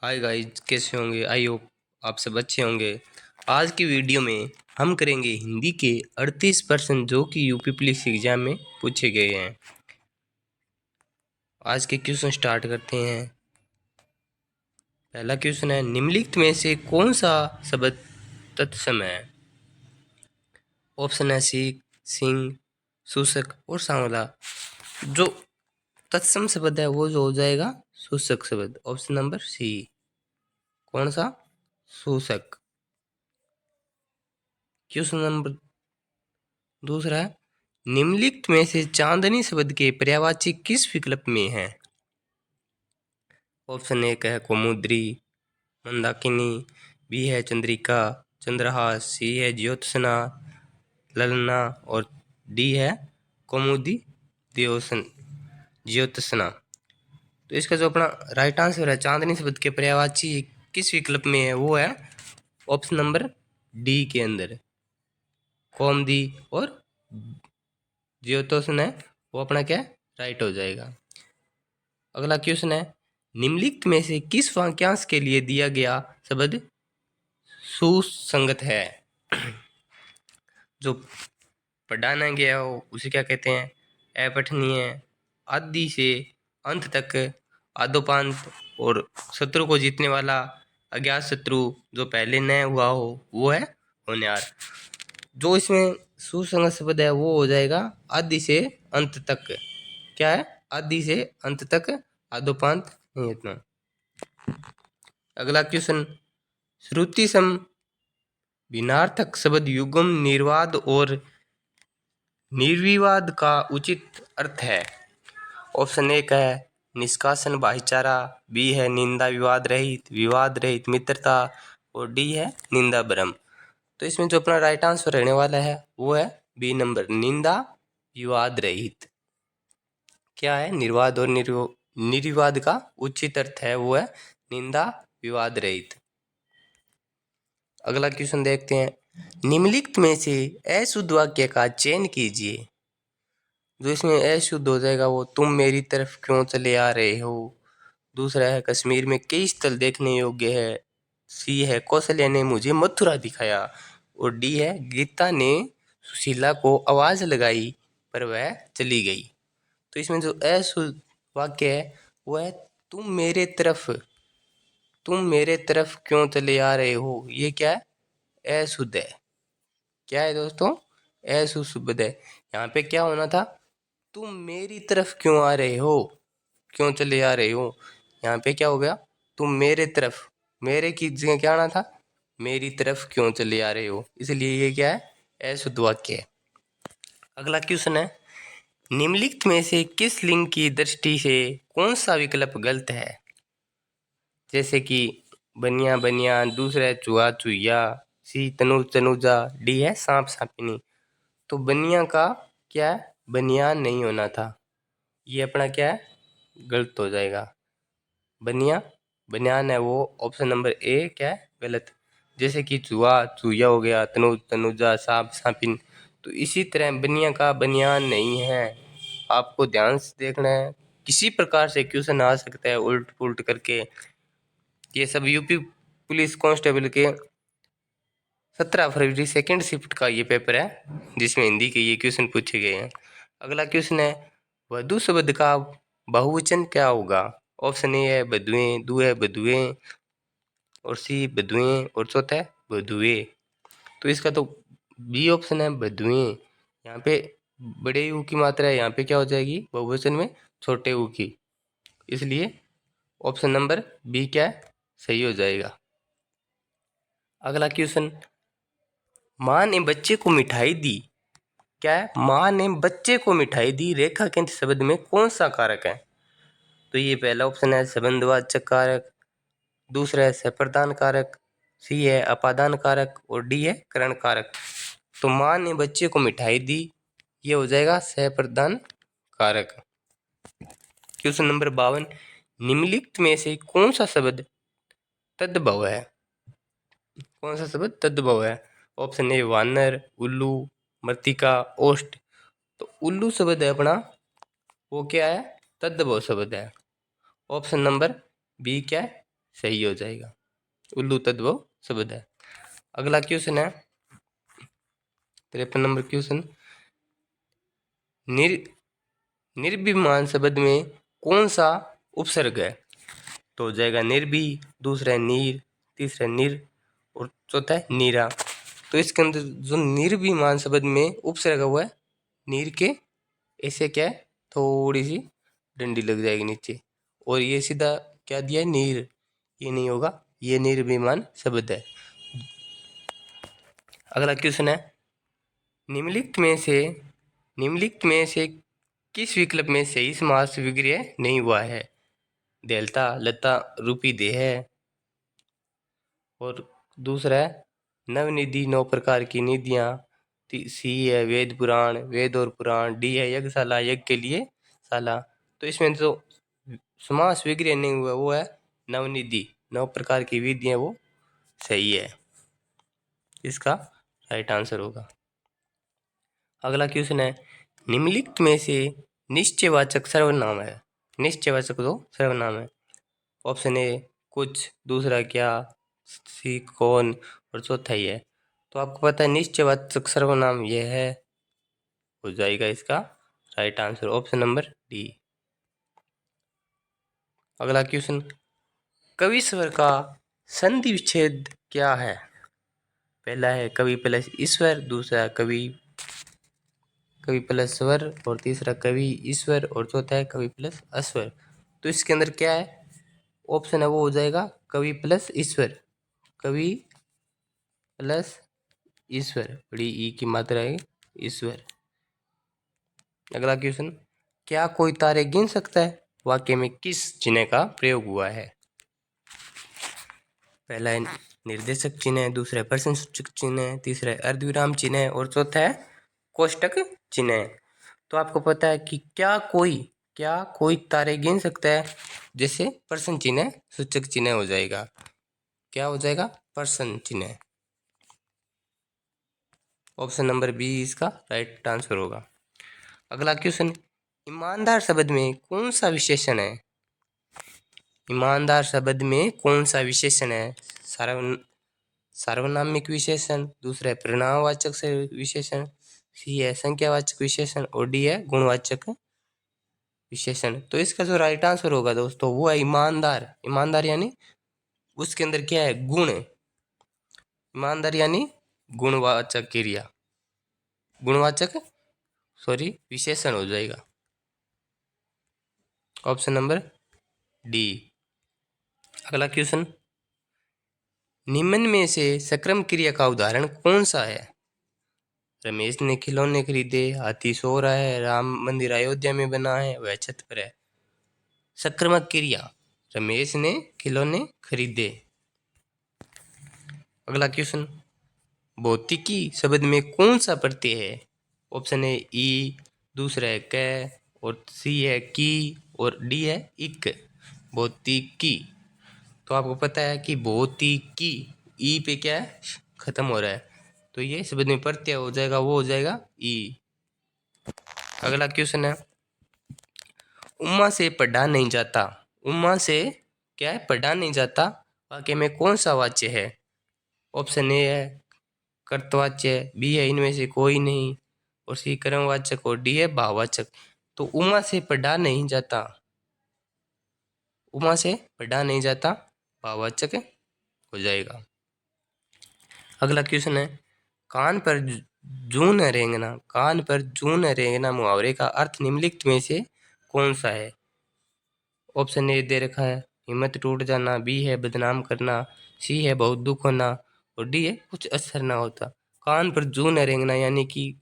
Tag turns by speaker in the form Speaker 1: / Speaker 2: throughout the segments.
Speaker 1: Hi guys, कैसे होंगे? I hope आप सब अच्छे होंगे। आज की वीडियो में हम करेंगे हिंदी के 38% जो कि यूपी पुलिस एग्जाम में पूछे गए हैं। आज के क्वेश्चन स्टार्ट करते हैं। पहला क्वेश्चन है, निम्नलिखित में से कौन सा शब्द तत्सम है? ऑप्शन है सीख, सिंह, सूचक और सांवला। जो तत्सम शब्द है वो जो हो जाएगा सूचक शब्द, ऑप्शन नंबर सी। कौन सा? सूचक। क्वेश्चन नंबर दूसरा है, निम्नलिखित में से चांदनी शब्द के पर्यायवाची किस विकल्प में है? ऑप्शन एक है कौमुदी, मंदाकिनी, बी है चंद्रिका, चंद्रहास, सी है ज्योत्सना, ललना और डी है कौमुदी द्योसन ज्योत्सना। तो इसका जो अपना राइट आंसर है चांदनी शब्द के पर्यायवाची किस विकल्प में है वो है ऑप्शन नंबर डी के अंदर कौमुदी और ज्योत्सना है वो अपना क्या राइट हो जाएगा। अगला क्वेश्चन है, निम्नलिखित में से किस वाक्यांश के लिए दिया गया शब्द सुसंगत है? जो पढ़ाना गया हो उसे क्या कहते हैं? अपठनीय, आदि से अंत तक, आदोपांत और शत्रु को जीतने वाला, अज्ञात शत्रु, जो पहले न हुआ हो वो है होनहार। जो इसमें सुसंगत शब्द है वो हो जाएगा आदि से अंत तक। क्या है? आदि से अंत तक, आदोपांत नहीं इतना। अगला क्वेश्चन, श्रुति सम भिन्नार्थक शब्द युग्म निर्वाद और निर्विवाद का उचित अर्थ है। ऑप्शन एक है निष्कासन भाईचारा, बी है निंदा विवाद रहित मित्रता और डी है निंदा भ्रम। तो इसमें जो अपना राइट आंसर रहने वाला है वो है बी नंबर, निंदा विवाद रहित। क्या है? निर्वाद और निर्विवाद का उचित अर्थ है वो है निंदा विवाद रहित। अगला क्वेश्चन देखते हैं, निम्नलिखित में से अशुद्ध वाक्य का चयन कीजिए। जो इसमें अशुद्ध हो जाएगा वो तुम मेरी तरफ क्यों चले आ रहे हो। दूसरा है कश्मीर में कई स्थल देखने योग्य है। सी है कौशल्या ने मुझे मथुरा दिखाया और डी है गीता ने सुशीला को आवाज लगाई पर वह चली गई। तो इसमें जो अशुद्ध वाक्य है वो है तुम मेरे तरफ क्यों चले आ रहे हो। ये क्या है? अशुद्ध है। क्या है दोस्तों? अशुद्ध शब्द है। यहाँ पे क्या होना था? तुम मेरी तरफ क्यों आ रहे हो, क्यों चले आ रहे हो। यहाँ पे क्या हो गया? तुम मेरे तरफ, मेरे की जगह क्या आना था? मेरी तरफ क्यों चले आ रहे हो। इसलिए ये क्या है? अशुद्ध वाक्य है। अगला क्वेश्चन है, निम्नलिखित में से किस लिंग की दृष्टि से कौन सा विकल्प गलत है? जैसे कि बनिया बनियान, दूसरा है चूहा चूहिया, सी तनुज तनुजा, डी है सांप सांपिनी। तो बनिया का क्या है? बनियान नहीं होना था। ये अपना क्या है? गलत हो जाएगा। बनिया बनियान है वो ऑप्शन नंबर ए क्या है? गलत। जैसे कि चूहा चूहिया हो गया, तनुज तनुजा, सांप सांपिन। तो इसी तरह बनिया का बनियान नहीं है। आपको ध्यान से देखना है, किसी प्रकार से क्वेश्चन आ सकता है उल्ट पुल्ट करके। ये सब यूपी पुलिस कांस्टेबल के 17 फरवरी सेकेंड शिफ्ट का ये पेपर है जिसमें हिंदी के ये क्वेश्चन पूछे गए हैं। अगला क्वेश्चन है, वधु शब्द का बहुवचन क्या होगा? ऑप्शन ए है बधुएं, दो है बधुएं और सी बधुएं और चौथा है बधुए। तो इसका तो बी ऑप्शन है बधुएं। यहाँ पे बड़े यू की मात्रा है, यहाँ पे क्या हो जाएगी बहुवचन में? छोटे यू की। इसलिए ऑप्शन नंबर बी क्या है? सही हो जाएगा। अगला क्वेश्चन, माँ ने बच्चे को मिठाई दी। क्या है? माँ ने बच्चे को मिठाई दी रेखांकित शब्द में कौन सा कारक है? तो ये पहला ऑप्शन है संबंधवाचक कारक, दूसरा है सप्रदान कारक, सी है अपादान कारक और डी है करण कारक। तो माँ ने बच्चे को मिठाई दी, ये हो जाएगा सप्रदान कारक। क्वेश्चन नंबर 52, निम्नलिखित में से कौन सा शब्द तद्भव है? कौन सा शब्द तद्भव है? ऑप्शन ए वानर, उल्लू, मृतिका, ओष्ठ। तो उल्लू शब्द है अपना वो क्या है? तद्भव शब्द है। ऑप्शन नंबर बी क्या है? सही हो जाएगा। उल्लू तद्भव शब्द है। अगला क्वेश्चन है 53 नंबर क्वेश्चन, निर निर्विमान शब्द में कौन सा उपसर्ग है? तो हो जाएगा निर्भी, दूसरा है नीर, तीसरा निर और चौथा है नीरा। तो इसके अंदर जो निर्विमान शब्द में उपसर्ग हुआ है नीर के, ऐसे क्या है थोड़ी सी डंडी लग जाएगी नीचे, और ये सीधा क्या दिया है नीर, ये नहीं होगा, ये निर्विमान शब्द है। अगला क्वेश्चन है निम्नलिखित में से किस विकल्प में सही समास विग्रह नहीं हुआ है? देलता, लता, रूपी देह है, और दूसरा है नवनिधि, 9 प्रकार की निधियां, सी है वेद पुराण, वेद और पुराण, डी है यज्ञशाला, यज्ञ के लिए शाला। तो इसमें जो समास विग्रह नहीं हुआ वो है नवनिधि, 9 प्रकार की विधियां, वो सही है, इसका राइट आंसर होगा। अगला क्वेश्चन है निम्नलिखित में से निश्चयवाचक सर्वनाम है? निश्चयवाचक दो सर्वनाम है। ऑप्शन ए कुछ, दूसरा क्या, सी कौन, और चौथा ही है। तो आपको पता है निश्चयवाचक सर्वनाम यह है, हो जाएगा इसका right answer option number D. अगला क्वेश्चन, कवि स्वर का संधि विच्छेद क्या है? पहला है कवि प्लस ईश्वर, दूसरा कवि कवि प्लस स्वर, और तीसरा कवि ईश्वर, और चौथा है कवि प्लस अस्वर। तो इसके अंदर क्या है ऑप्शन है वो हो जाएगा कवि प्लस ईश्वर, कवि प्लस ईश्वर, बड़ी ई की मात्रा है ईश्वर। अगला क्वेश्चन, क्या कोई तारे गिन सकता है? वाक्य में किस चिन्ह का प्रयोग हुआ है? पहला है निर्देशक चिन्ह है, दूसरा है प्रश्नसूचक चिन्ह है, तीसरा है अर्धविराम चिन्ह है, और चौथा है कोष्टक चिन्ह है। तो आपको पता है कि क्या कोई तारे गिन सकता है, जैसे प्रश्न चिन्ह सूचक चिन्ह हो जाएगा, क्या हो जाएगा प्रश्न चिन्ह। ऑप्शन नंबर बी इसका राइट आंसर होगा। अगला क्वेश्चन, ईमानदार शब्द में कौन सा विशेषण है? ईमानदार शब्द में कौन सा विशेषण है? सार्वनामिक विशेषण, दूसरा है परिणामवाचक से विशेषण, सी है संख्यावाचक विशेषण, और डी है गुणवाचक विशेषण। तो इसका जो राइट आंसर होगा दोस्तों वो है ईमानदार। ईमानदार यानी उसके अंदर क्या है गुण, ईमानदार यानी गुणवाचक क्रिया, गुणवाचक विशेषण हो जाएगा ऑप्शन नंबर डी। अगला क्वेश्चन, निम्न में से सकर्म क्रिया का उदाहरण कौन सा है? रमेश ने खिलौने खरीदे, हाथी सो रहा है, राम मंदिर अयोध्या में बना है, वह छत पर है। सक्रामक क्रिया, रमेश ने खिलौने खरीदे। अगला क्वेश्चन, भौतिकी शब्द में कौन सा प्रत्यय है? ऑप्शन है ई, दूसरा है क, और सी है की, और डी है इक। भौतिकी, तो आपको पता है कि भौतिकी ई पे क्या है खत्म हो रहा है, तो ये शब्द में प्रत्यय हो जाएगा, वो हो जाएगा ई। अगला क्वेश्चन है, उम्मा से पढ़ा नहीं जाता, उम्मा से क्या है पढ़ा नहीं जाता, वाक्य में कौन सा वाच्य है? ऑप्शन ए है कर्तवाच्य, बी है इनमें से कोई नहीं, और सी कर्मवाचक, और डी है भाववाचक। तो उमा से पढ़ा नहीं जाता, उमा से पढ़ा नहीं जाता भाववाचक हो जाएगा। अगला क्वेश्चन है, कान पर जून रेंगना, कान पर जून रेंगना मुहावरे का अर्थ निम्नलिखित में से कौन सा है? ऑप्शन ए दे रखा है हिम्मत टूट जाना, बी है बदनाम करना, सी है बहुत दुख होना, और डी है कुछ असर ना होता। कान पर जून रेंगना यानी कि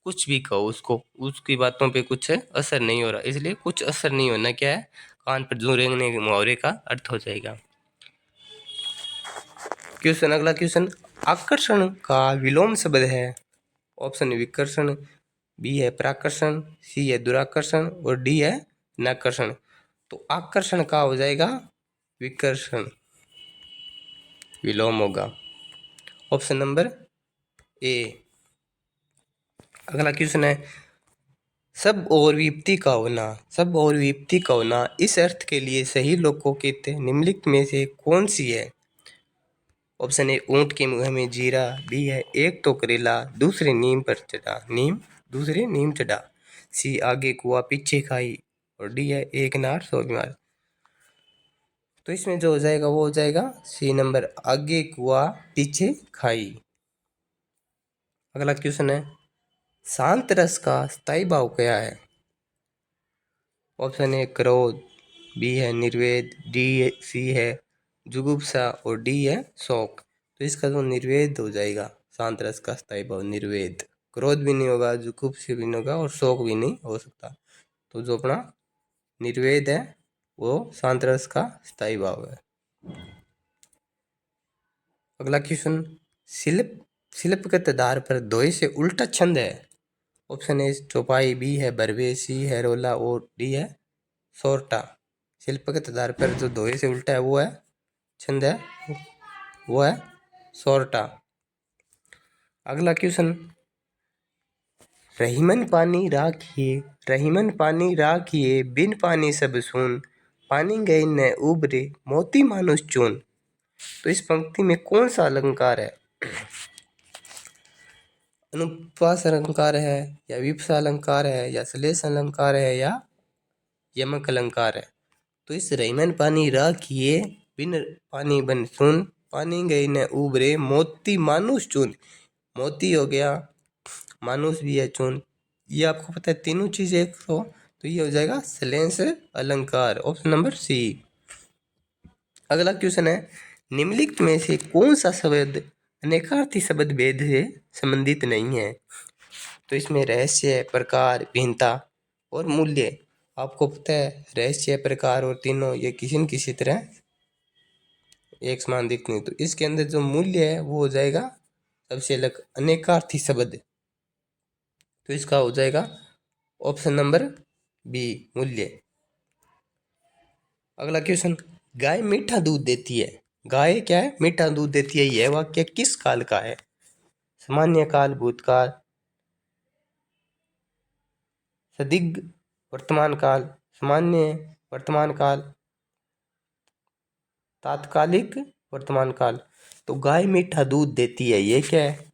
Speaker 1: कुछ भी कहो उसको, उसकी बातों पे कुछ असर नहीं हो रहा, इसलिए कुछ असर नहीं होना क्या है कान पर जूं रेंगने के मुहावरे का अर्थ हो जाएगा। क्वेश्चन, अगला क्वेश्चन, आकर्षण का विलोम शब्द है? ऑप्शन विकर्षण, बी है प्राकर्षण, सी है दुराकर्षण, और डी है नाकर्षण। तो आकर्षण का हो जाएगा विकर्षण, विलोम होगा ऑप्शन नंबर ए। अगला क्वेश्चन है, सब और विपत्ति का होना, सब और विपत्ति का होना इस अर्थ के लिए सही लोकोकित निम्नलिखित में से कौन सी है? ऑप्शन ए ऊंट के मुंह में जीरा, बी है एक तो करेला दूसरे नीम पर चढ़ा, दूसरे नीम चढ़ा, सी आगे कुआ पीछे खाई, और डी है एक नार सौ बीमार। तो इसमें जो हो जाएगा वो हो जाएगा सी नंबर, आगे कुआ पीछे खाई। अगला क्वेश्चन है, शांत रस का स्थायी भाव क्या है? ऑप्शन ए क्रोध, बी है निर्वेद, सी है जुगुप्सा, और डी है शोक। तो इसका जो निर्वेद हो जाएगा, शांत रस का स्थायी भाव निर्वेद। क्रोध भी नहीं होगा, जुगुप्सा भी नहीं होगा, और शोक भी नहीं हो सकता। तो जो अपना निर्वेद है वो शांत रस का स्थायी भाव है। अगला क्वेश्चन, शिल्पगत आधार पर दोहे से उल्टा छंद है। ऑप्शन ए चौपाई, बी है बरवे, सी है रोला, और डी है सोरठा। शिल्पगत आधार पर जो दोहे से उल्टा है वो है छंद है वो है सोरठा। अगला क्वेश्चन, रहीमन पानी राखिए बिन पानी सब सून, पानी गए न उबरे मोती मानुष चून। तो इस पंक्ति में कौन सा अलंकार है? अनुप्रास अलंकार है, या विप्सा अलंकार है, या श्लेष अलंकार है, या यमक अलंकार है? तो इस रहीमन पानी राखिए बिन पानी बन सुन, पानी गई न उबरे मोती मानुष चून। मोती हो गया, मानुष भी है, चून, ये आपको पता है तीनों चीज एक तो ये हो जाएगा श्लेष अलंकार, ऑप्शन नंबर सी। अगला क्वेश्चन है, निम्नलिखित में से कौन सा शब्द अनेकार्थी शब्द भेद से संबंधित नहीं है? तो इसमें रहस्य, प्रकार, भिन्नता और मूल्य। आपको पता है रहस्य, प्रकार और तीनों ये किसी न किसी तरह एक समान दिखते हैं। तो इसके अंदर जो मूल्य है वो हो जाएगा सबसे अलग, अनेकार्थी शब्द। तो इसका हो जाएगा ऑप्शन नंबर बी, मूल्य। अगला क्वेश्चन, गाय मीठा दूध देती है, गाय क्या है? मीठा दूध देती है। यह वाक्य किस काल का है? सामान्य काल, भूतकाल, संदिग्ध वर्तमान काल, सामान्य वर्तमान काल, तात्कालिक वर्तमान काल। तो गाय मीठा दूध देती है, ये क्या है?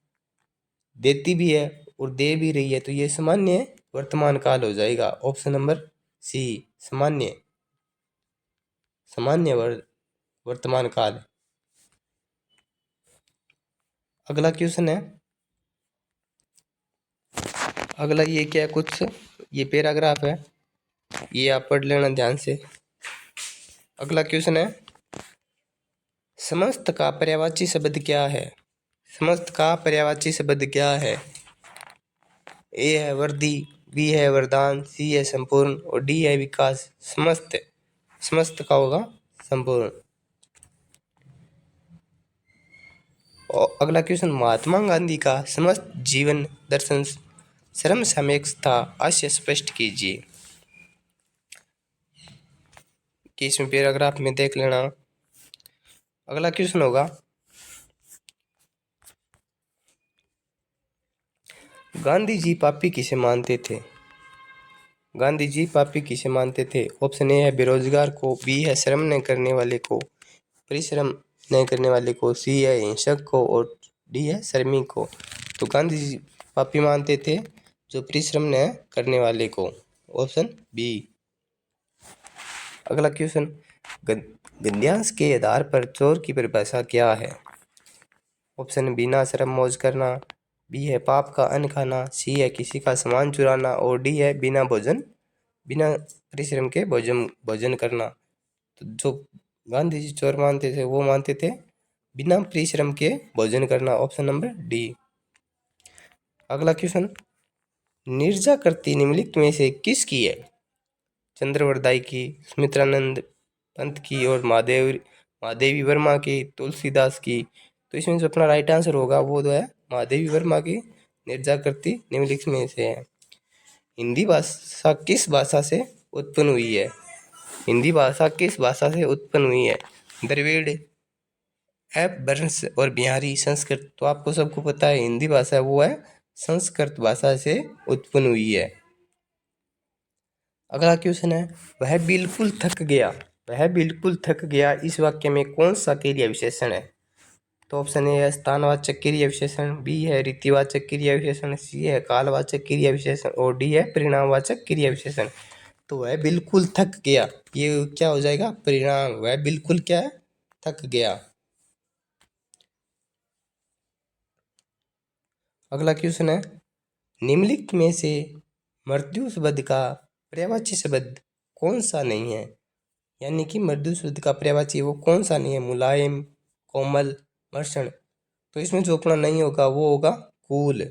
Speaker 1: देती भी है और दे भी रही है, तो ये सामान्य वर्तमान काल हो जाएगा, ऑप्शन नंबर सी, सामान्य सामान्य वर्तमान काल। अगला क्वेश्चन है, अगला ये क्या है, कुछ ये पैराग्राफ है, ये आप पढ़ लेना ध्यान से। अगला क्वेश्चन है, समस्त का पर्यायवाची शब्द क्या है? समस्त का पर्यायवाची शब्द क्या है? ए है वर्दी, बी है वरदान, सी है संपूर्ण, और डी है विकास। समस्त, समस्त का होगा संपूर्ण। और अगला क्वेश्चन, महात्मा गांधी का समस्त जीवन दर्शन श्रम सापेक्ष था, आशय स्पष्ट कीजिए। कि इसमें पैराग्राफ में देख लेना। अगला क्वेश्चन होगा, गांधी जी पापी किसे मानते थे? गांधी जी पापी किसे मानते थे? ऑप्शन ए है बेरोजगार को, बी है श्रम न करने वाले को, परिश्रम न करने वाले को, सी है हिंसक को, और डी है श्रमिक को। तो गांधी जी पापी मानते थे जो परिश्रम न करने वाले को, ऑप्शन बी। अगला क्वेश्चन, गद्यांश के आधार पर चोर की परिभाषा क्या है? ऑप्शन बिना श्रम मौज करना, बी है पाप का अन्न खाना, सी है किसी का सामान चुराना, और डी है बिना परिश्रम के भोजन करना। तो जो गांधी जी चोर मानते थे वो मानते थे बिना परिश्रम के भोजन करना, ऑप्शन नंबर डी। अगला क्वेश्चन, निर्जा कृति निम्नलिखित में से किसकी है? चंद्रवरदाई की, सुमित्रानंद पंत की, और महादेवी वर्मा की, तुलसीदास की। तो इसमें जो अपना राइट आंसर होगा वो जो है महादेवी वर्मा की निर्जा कृति निम्नलिखित में से है। हिंदी भाषा किस भाषा से उत्पन्न हुई है? हिंदी भाषा किस भाषा से उत्पन्न हुई है? द्रविड़, अपभ्रंश और बिहारी, संस्कृत। तो आपको सबको पता है हिंदी भाषा वो है संस्कृत भाषा से उत्पन्न हुई है। अगला क्वेश्चन है, वह बिल्कुल थक गया। वह बिल्कुल थक गया इस वाक्य में कौन सा क्रिया विशेषण है? तो ऑप्शन ए है स्थानवाचक क्रिया विशेषण, बी है रीतिवाचक क्रिया विशेषण, सी है कालवाचक क्रिया विशेषण और डी है परिणामवाचक क्रिया विशेषण। तो वह बिल्कुल थक गया, ये क्या हो जाएगा? परिणाम। वह बिल्कुल क्या है? थक गया। अगला क्वेश्चन है, निम्नलिखित में से मृत्यु शब्द का पर्यायवाची शब्द कौन सा नहीं है? यानी कि मृत्यु शब्द का पर्यायवाची वो कौन सा नहीं है? मुलायम, कोमल, मर्षण। तो इसमें जो अपना नहीं होगा वो होगा कूल।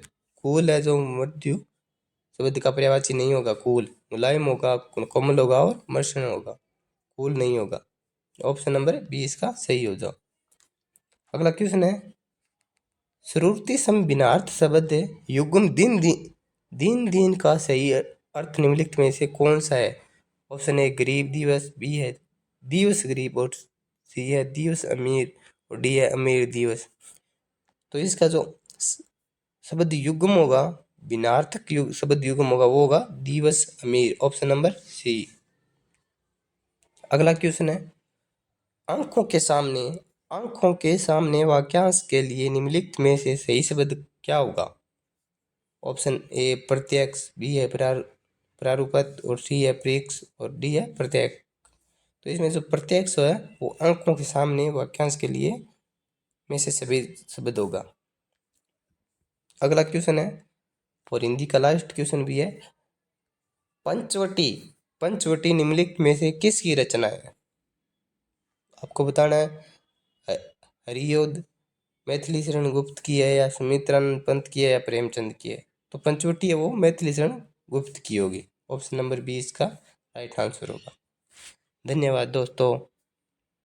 Speaker 1: कूल है जो मृत्यु शब्द का पर्यायवाची नहीं होगा, कूल। मुलायम होगा, कोमल होगा और मर्षण होगा, कूल नहीं होगा। ऑप्शन नंबर बी इसका सही हो जाओ। अगला क्वेश्चन है, श्रुति सम भिन्नार्थ शब्द युग्म दिन दिन दिन दिन का सही अर्थ निम्नलिखित में से कौन सा है? ऑप्शन ए गरीब दिवस, बी है दिवस गरीब और सी है दिवस अमीर और डी है अमीर दिवस। तो इसका जो शब्द युग्म होगा, भिन्नार्थक शब्द युग्म होगा वो होगा दिवस अमीर। Option number C. अगला क्वेश्चन है, आंखों के सामने वाक्यांश के लिए निम्नलिखित में से सही शब्द क्या होगा? ऑप्शन ए प्रत्यक्ष, बी है प्रारूपत और सी है प्रेक्ष और डी है प्रत्यक्ष। तो इसमें जो प्रत्यक्ष है वो आंखों के सामने वाक्यांश के लिए में से सभी शब्द होगा। अगला क्वेश्चन है और हिंदी का लास्ट क्वेश्चन भी है, पंचवटी पंचवटी निम्नलिखित में से किसकी रचना है? आपको बताना है हरियोध, मैथिली शरण गुप्त की है या सुमित्रानंद पंत की है या प्रेमचंद की है। तो पंचवटी है वो मैथिली शरण गुप्त की होगी। ऑप्शन नंबर बी इसका राइट आंसर होगा। धन्यवाद दोस्तों।